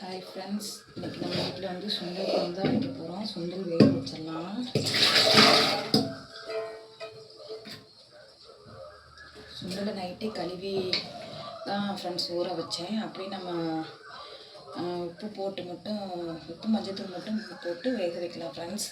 Hi friends, இன்றைக்கி நம்ம வீட்டில் வந்து சுண்டல் குழம்பு தான் வைக்க போகிறோம். சுண்டல் வேக வச்சிடலாம். சுண்டலை நைட்டே கழுவி தான் ஃப்ரெண்ட்ஸ் ஊற வச்சேன். அப்படியே நம்ம உப்பு மஞ்சத்தூள் மட்டும் போட்டு வேக வைக்கலாம் ஃப்ரெண்ட்ஸ்.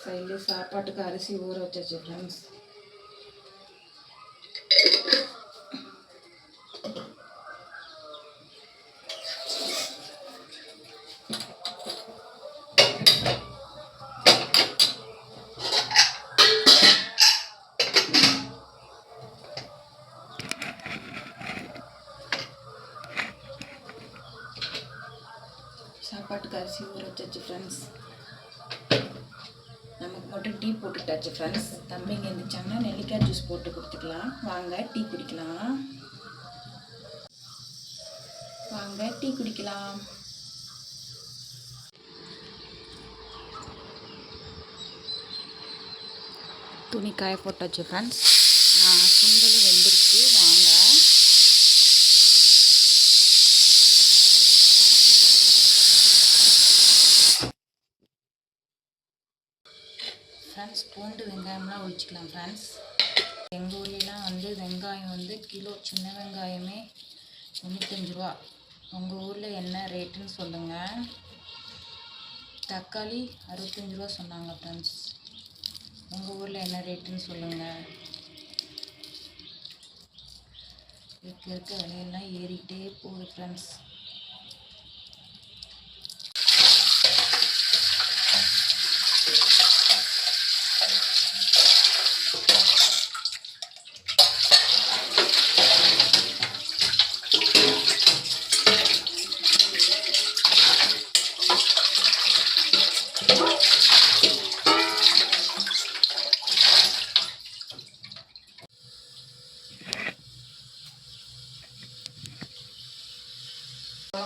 சைடில் சாப்பாட்டுக்கு அரிசி ஊற வச்சாச்சு ஃப்ரெண்ட்ஸ். சாப்பாட்டுக்கு அரிசி ஊற வச்சாச்சு ஃப்ரெண்ட்ஸ். நமக்கு மட்டும் டீ போட்டுட்டாச்சு ஃப்ரெண்ட்ஸ். தம்பிங்க இருந்துச்சாங்கன்னா நெல்லிக்காய் ஜூஸ் போட்டு கொடுத்துக்கலாம். வாங்க டீ குடிக்கலாம். துணி காய போட்டாச்சு ஃப்ரெண்ட்ஸ். சுண்டல் வெந்துருச்சு. வாங்க ஃப்ரெண்ட்ஸ், பூண்டு வெங்காயம்லாம் ஒழிச்சிக்கலாம் ஃப்ரெண்ட்ஸ். எங்கள் ஊர்லாம் வந்து வெங்காயம் வந்து கிலோ சின்ன வெங்காயமே 95 ரூபா. உங்கள் ஊரில் என்ன ரேட்டுன்னு சொல்லுங்கள். தக்காளி 65 ரூபா சொன்னாங்க ஃப்ரெண்ட்ஸ். உங்கள் ஊரில் என்ன ரேட்டுன்னு சொல்லுங்கள். இருக்க விலையெல்லாம் ஏறிக்கிட்டே போகுது ஃப்ரெண்ட்ஸ்.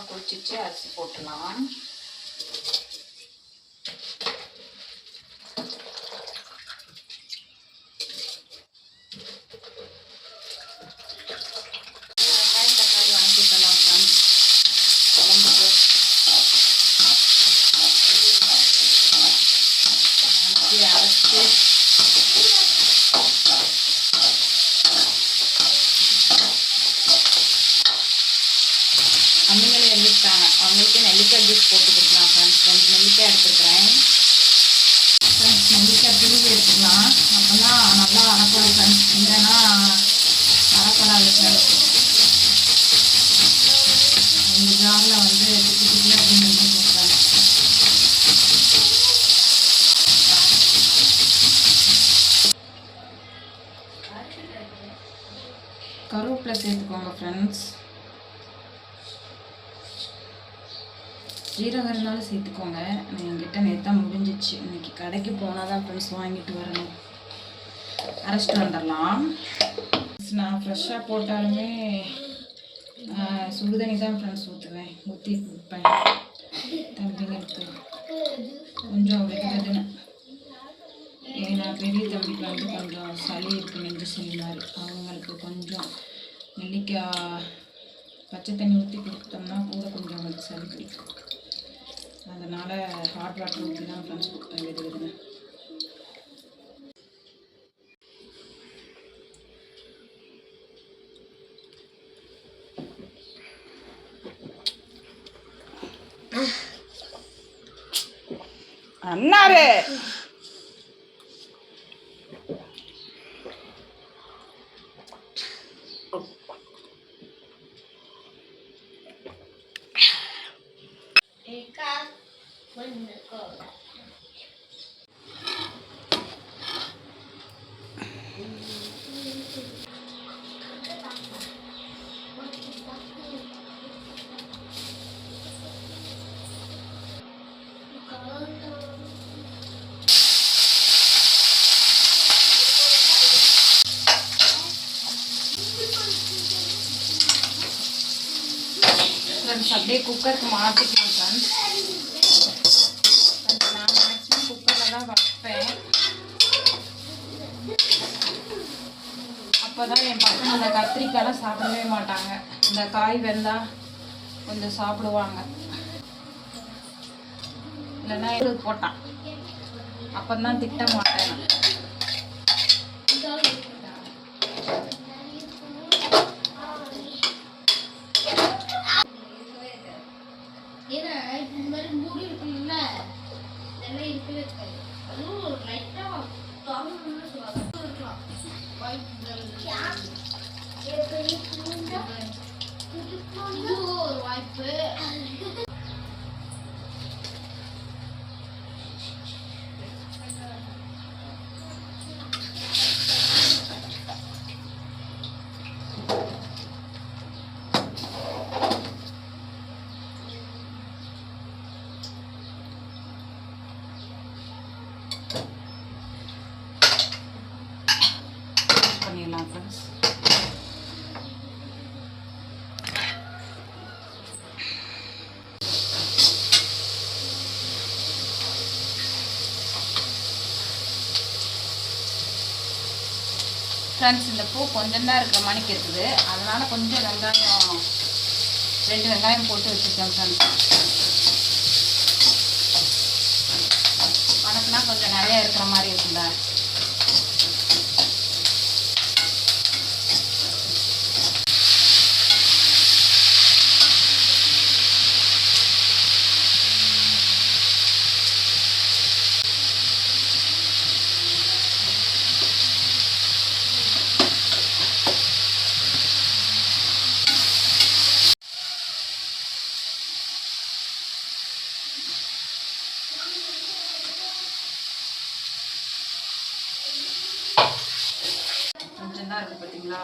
குளிச்சிச்சு அரிசி போட்டுலாம். வெங்காயம் தக்காளி வாங்கிக்கலாம் ஃப்ரெண்ட்ஸ். குழம்புக்கு அரைச்சி அம்மிங்களை எழுதிட்டாங்க. அவங்களுக்கு நெல்லிக்காய் ஜூஸ் போட்டு கொடுக்கலாம் ஃப்ரெண்ட்ஸ். 2 நெல்லிக்காய் எடுத்துருக்குறேன் ஃப்ரெண்ட்ஸ். நெல்லிக்காய் திருவி எடுத்துக்கலாம். அப்போ தான் நல்லா அரைப்படும் ஃப்ரெண்ட்ஸ். இல்லைன்னா அரைப்படாது ஃப்ரெண்ட்ஸ். இந்த ஜாரில் வந்து குட்டி குட்டியாக அப்படின்னு எடுத்துக்கோங்க ஃப்ரெண்ட்ஸ். கருவேப்பிலை சேர்த்துக்கோங்க ஃப்ரெண்ட்ஸ். ஜீரகம் இருந்தாலும் சேர்த்துக்கோங்க. என்கிட்ட நேற்று முடிஞ்சிச்சு. இன்றைக்கி கடைக்கு போனால் தான் ஃப்ரெண்ட்ஸ் வாங்கிட்டு வரணும். அரைச்சிட்டு வந்துடலாம். நான் ஃப்ரெஷ்ஷாக போட்டாலுமே சுடுதண்ணி தான் ஃப்ரெண்ட்ஸ் ஊற்றி கொடுப்பேன் தம்பிங்களுக்கு. கொஞ்சம் வெதுன்னு. ஏன்னா பெரிய தம்பிக்கு வந்து கொஞ்சம் சளி இருக்குது, நெஞ்சு சளி மாதிரி. அவங்களுக்கு கொஞ்சம் நெல்லிக்காய் பச்சை தண்ணி ஊற்றி கொடுத்தோம்னா கூட கொஞ்சம் அவங்களுக்கு சளி பிடிக்கும். அதனால் ஹாட் வாட்டர் ஊற்றி தான் ஃப்ரெண்ட்ஸ் கொடுப்பேன் வெதுன்னு. அண்ணாரு ஃப்ரெண்ட்ஸ் அப்படியே குக்கருக்கு மாற்றிக்கலாம் ஃப்ரெண்ட்ஸ். இப்போ தான் என் பசங்க இந்த கத்திரிக்காயெலாம் சாப்பிடவே மாட்டாங்க. இந்த காய் வெந்தால் கொஞ்சம் சாப்பிடுவாங்க. இல்லைன்னா இது போட்டான் அப்போதான் திட்ட மாட்டேன். பண்ணிடலாம் ஃப்ரெண்ட்ஸ். ஃப்ரெண்ட்ஸ் இந்த பூ கொஞ்சம் தான் இருக்கிற மணிக்கு இருக்குது, அதனால் கொஞ்சம் வெங்காயம் 2 வெங்காயம் போட்டு வச்சுருக்கேன் ஃப்ரெண்ட்ஸ். வணக்குனா கொஞ்சம் நிறையா இருக்கிற மாதிரி இருக்குல்ல. கொஞ்சம் தான் இருக்குது பார்த்தீங்களா.